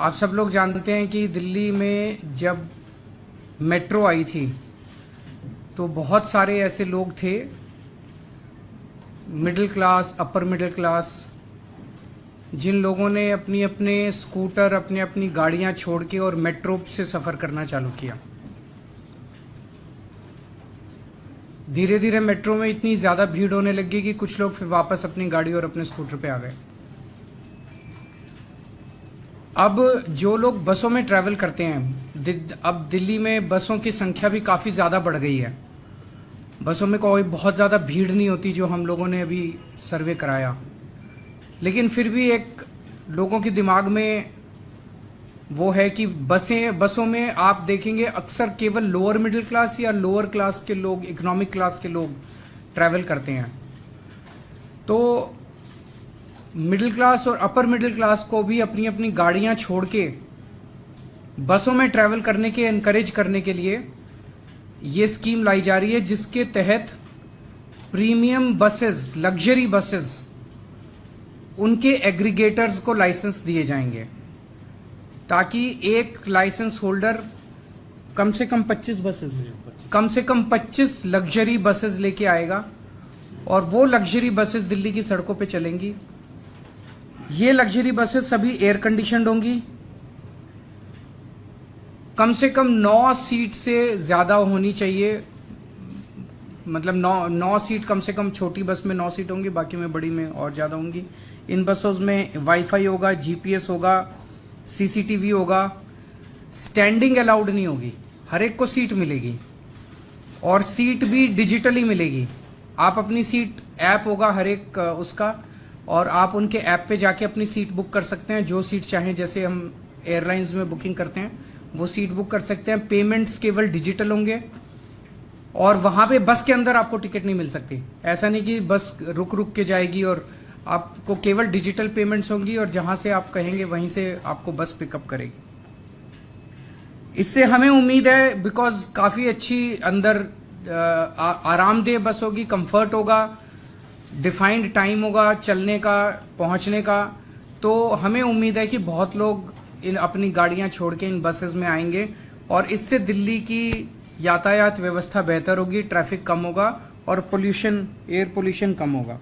आप सब लोग जानते हैं कि दिल्ली में जब मेट्रो आई थी तो बहुत सारे ऐसे लोग थे, middle class, upper middle class, जिन लोगों ने अपनी अपने स्कूटर, अपनी अपनी गाड़ियां छोड़ के और मेट्रो से सफ़र करना चालू किया। धीरे धीरे मेट्रो में इतनी ज़्यादा भीड़ होने लगी कि कुछ लोग फिर वापस अपनी गाड़ी और अपने स्कूटर पे आ गए। अब जो लोग बसों में ट्रैवल करते हैं, अब दिल्ली में बसों की संख्या भी काफ़ी ज़्यादा बढ़ गई है। बसों में कोई बहुत ज़्यादा भीड़ नहीं होती जो हम लोगों ने अभी सर्वे कराया, लेकिन फिर भी एक लोगों के दिमाग में वो है कि बसों में आप देखेंगे अक्सर केवल लोअर मिडिल क्लास या लोअर क्लास के लोग, इकोनॉमिक क्लास के लोग ट्रैवल करते हैं। तो मिडिल क्लास और अपर मिडिल क्लास को भी अपनी अपनी गाड़ियां छोड़ के बसों में ट्रैवल करने के एनकरेज करने के लिए ये स्कीम लाई जा रही है, जिसके तहत प्रीमियम बसेस, लग्जरी बसेस, उनके एग्रीगेटर्स को लाइसेंस दिए जाएंगे, ताकि एक लाइसेंस होल्डर कम से कम 25 लग्जरी बसेस लेके आएगा और वो लग्जरी बसेस दिल्ली की सड़कों पे चलेंगी। ये लग्जरी बसेस सभी एयर कंडीशनड होंगी, कम से कम 9 सीट से ज्यादा होनी चाहिए, मतलब 9 सीट कम से कम। छोटी बस में 9 सीट होंगी, बाकी में बड़ी में और ज्यादा होंगी। इन बसों में वाईफाई होगा, जीपीएस होगा, सीसीटीवी होगा। स्टैंडिंग अलाउड नहीं होगी, हर एक को सीट मिलेगी और सीट भी डिजिटली मिलेगी। आप अपनी सीट, ऐप होगा हर एक उसका, और आप उनके ऐप पे जाके अपनी सीट बुक कर सकते हैं, जो सीट चाहें। जैसे हम एयरलाइंस में बुकिंग करते हैं वो सीट बुक कर सकते हैं। पेमेंट्स केवल डिजिटल होंगे और वहां पे बस के अंदर आपको टिकट नहीं मिल सकती। ऐसा नहीं कि बस रुक रुक के जाएगी, और आपको केवल डिजिटल पेमेंट्स होंगी और जहां से आप कहेंगे वहीं से आपको बस पिकअप करेगी। इससे हमें उम्मीद है, बिकॉज काफी अच्छी अंदर आरामदेह बस होगी, कंफर्ट होगा, डिफाइंड टाइम होगा चलने का, पहुंचने का। तो हमें उम्मीद है कि बहुत लोग अपनी गाड़ियां छोड़ के इन बसेस में आएंगे और इससे दिल्ली की यातायात व्यवस्था बेहतर होगी, ट्रैफिक कम होगा और एयर पोल्यूशन कम होगा।